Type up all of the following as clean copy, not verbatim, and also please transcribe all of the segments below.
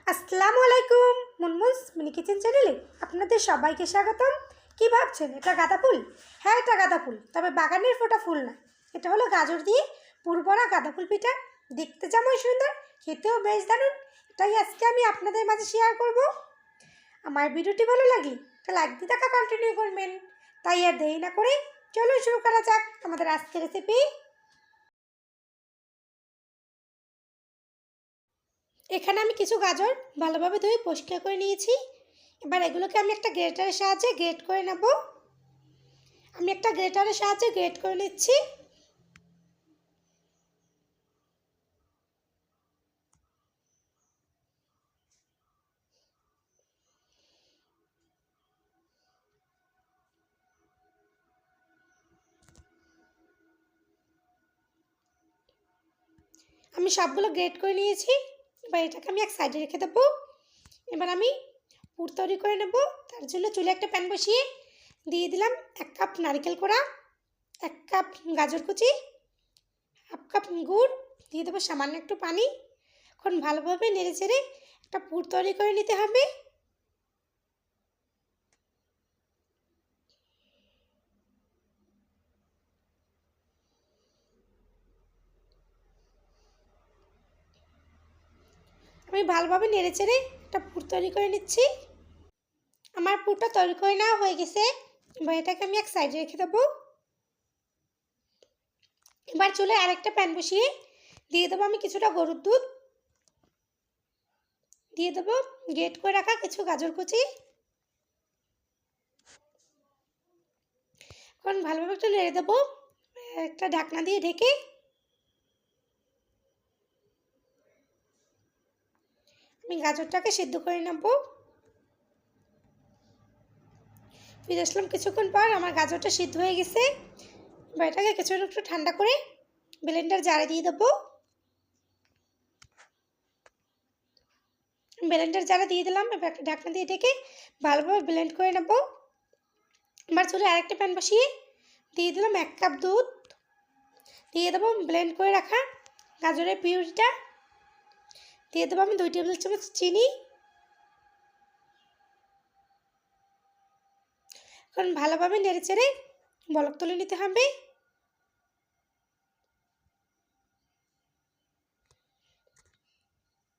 আসসালামু আলাইকুম। মুনমুনস mini kitchen চ্যানেলে আপনাদের সবাইকে স্বাগতম। কি ভাবছেন এটা গাঁদা ফুল? হ্যাঁ, এটা গাঁদা ফুল, তবে বাগানের ফোটা ফুল না। এটা হলো গাজর দিয়ে পুরভরা গাঁদা ফুল পিঠা। দেখতে যেমন সুন্দর, খেতেও বেশ দারুণ। এটাই আজকে আমি আপনাদের মাঝে শেয়ার করব। আমার ভিডিওটি ভালো লাগলে একটা লাইক দিয়ে দেখা কন্টিনিউ করবেন। তাই আর দেরি না করে চলুন শুরু করা যাক আমাদের আজকের রেসিপি। এখানে আমি কিছু গাজর ভালোভাবে ধুয়ে পরিষ্কার করে নিয়েছি। এবার এগুলোকে আমি একটা গ্রেটারের সাহায্যে গ্রেট করে নেব। আমি একটা গ্রেটারের সাহায্যে গ্রেট করে নিচ্ছি। আমি সবগুলো গ্রেট করে নিয়েছি। এবার এটাকে আমি এক সাইডে রেখে দেবো। এবার আমি পুর তৈরি করে নেব। তার জন্য চুলে একটা প্যান বসিয়ে দিয়ে দিলাম 1 কাপ নারকেল কোড়া, 1 কাপ গাজর কুচি, 1/2 কাপ গুড়, দিয়ে দেবো সামান্য একটু পানি। এখন ভালোভাবে নেড়ে চেড়ে একটা পুর তৈরি করে নিতে হবে। আমি ভালোভাবে নেড়ে চেড়ে একটা পুর তৈরি করে নিচ্ছি। আমার পুরটা তৈরি করে নেওয়া হয়ে গেছে। এবার এটাকে আমি এক সাইডে রেখে দেবো। এবার চুলে আরেকটা প্যান বসিয়ে দিয়ে দেবো আমি কিছুটা গরুর দুধ, দিয়ে দেবো গ্রেট করে রাখা কিছু গাজর কুচি। এখন ভালোভাবে একটু নেড়ে দেবো একটা ঢাকনা দিয়ে ঢেকে। আমি গাজরটাকে সিদ্ধ করে নেব। ফিরে আসলাম কিছুক্ষণ পর, আমার গাজরটা সিদ্ধ হয়ে গেছে। এবার এটাকে কিছুক্ষণ একটু ঠান্ডা করে ব্লেন্ডার জারে দিয়ে দেবো। ব্লেন্ডার জারে দিয়ে দিলাম। এবার একটা ঢাকনা দিয়ে ঢেকে ভালোভাবে ব্লেন্ড করে নেব। এবার চুলে আরেকটা প্যান বসিয়ে দিয়ে দিলাম 1 কাপ দুধ, দিয়ে দেবো ব্লেন্ড করে রাখা গাজরের পিউরিটা, দিয়ে দেবো আমি 2 টেবিল চামচ চিনি। এখন ভালোভাবে নেড়ে চেড়ে বলক তুলে নিতে হবে।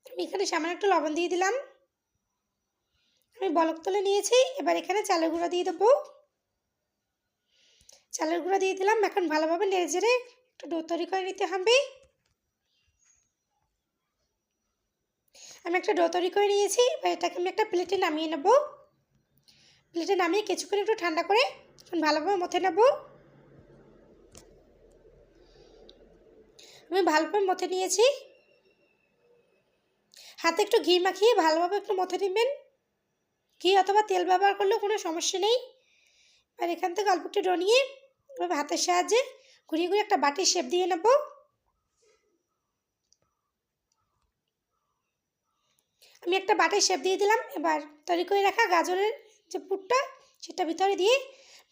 আমি এখানে সামান্য একটু লবণ দিয়ে দিলাম। আমি বলক তুলে নিয়েছি। এবার এখানে চালের গুঁড়া দিয়ে দেবো। চালের গুঁড়া দিয়ে দিলাম। এখন ভালোভাবে নেড়ে চেড়ে একটু ডো তৈরি করে নিতে হবে। আমি একটা ডো তৈরি করে নিয়েছি। এবার এটাকে আমি একটা প্লেটে নামিয়ে নেব। প্লেটে নামিয়ে কিছুক্ষণ একটু ঠান্ডা করে এখন ভালোভাবে মথে নেব। আমি ভালোভাবে মথে নিয়েছি। হাতে একটু ঘি মাখিয়ে ভালোভাবে একটু মথে নেবেন। ঘি অথবা তেল ব্যবহার করলেও কোনো সমস্যা নেই। আর এখান থেকে অল্প একটু ডো নিয়ে এভাবে হাতের সাহায্যে ঘুরিয়ে ঘুরিয়ে একটা বাটির শেপ দিয়ে নেব। আমি একটা বাটির শেপ দিয়ে দিলাম। এবার তৈরি করে রাখা গাজরের যে পুরটা সেটা ভিতরে দিয়ে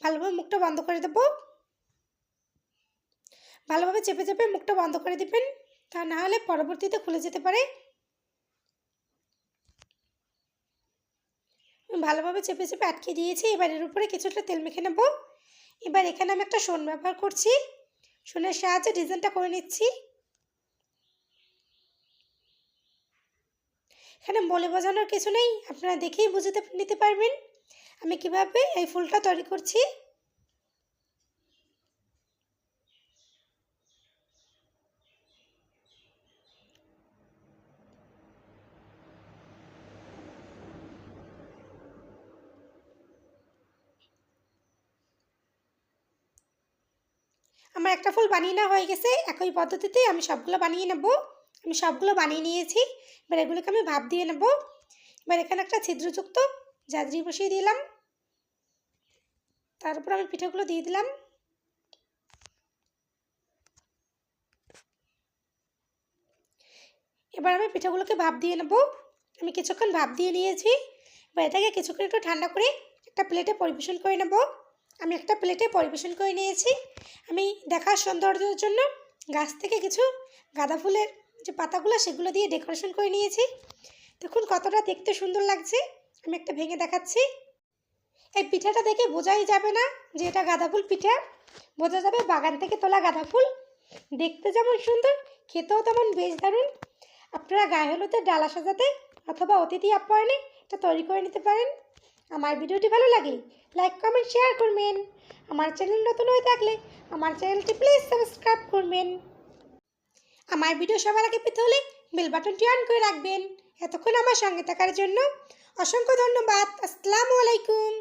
ভালোভাবে মুখটা বন্ধ করে দেব। ভালোভাবে চেপে চেপে মুখটা বন্ধ করে দিবেন, তা না হলে পরবর্তীতে খুলে যেতে পারে। ভালোভাবে চেপে চেপে আটকে দিয়েছি। এবার এর উপরে কিছুটা তেল মেখে নেব। এবার এখানে আমি একটা শোন ব্যবহার করছি। শোনের সাহায্যে ডিজাইনটা করে নিচ্ছি। এখানে বলে বোঝানোর কিছু নেই, আপনারা দেখেই বুঝতে নিতে পারবেন আমি কিভাবে এই ফুলটা তৈরি করছি। আমার একটা ফুল বানিয়ে নেওয়া হয়ে গেছে। একই পদ্ধতিতে আমি সবগুলো বানিয়ে নেব। আমি সবগুলো বানিয়ে নিয়েছি। এবার এগুলোকে আমি ভাপ দিয়ে নেব। এবার এখানে একটা ছিদ্রযুক্ত জাজরি বসিয়ে দিলাম। তার উপর আমি পিঠাগুলো দিয়ে দিলাম। এবার আমি পিঠাগুলোকে ভাপ দিয়ে নেব। আমি কিছুক্ষণ ভাপ দিয়ে নিয়েছি। এবার এটাকে কিছুক্ষণ একটু ঠান্ডা করে একটা প্লেটে পরিবেশন করে নেব। আমি একটা প্লেটে পরিবেশন করে নিয়েছি। আমি দেখার সৌন্দর্যের জন্য গাছ থেকে কিছু গাঁদা ফুলের যে পাতাগুলো সেগুলো দিয়ে ডেকোরেশন করে নিয়েছি। দেখুন কতটা দেখতে সুন্দর লাগছে। আমি একটা ভেঙে দেখাচ্ছি। এই পিঠাটা দেখে বোঝাই যাবে না যে এটা গাঁদা ফুল পিঠা, বোঝা যাবে বাগান থেকে তোলা গাঁদা ফুল। দেখতে যেমন সুন্দর, খেতেও তেমন বেশ দারুণ। আপনারা গায়ে হলুদের ডালা সাজাতে অথবা অতিথি আপ্যায়নে এটা তৈরি করে নিতে পারেন। আমার ভিডিওটি ভালো লাগলে লাইক কমেন্ট শেয়ার করবেন। আমার চ্যানেল নতুন হয়ে থাকলে আমার চ্যানেলটি প্লিজ সাবস্ক্রাইব করবেন। আমার ভিডিও সবার আগে পেতে হলে বেল বাটনটি অন করে রাখবেন। এতক্ষণ আমার সঙ্গে থাকার জন্য অসংখ্য ধন্যবাদ। আসসালামু আলাইকুম।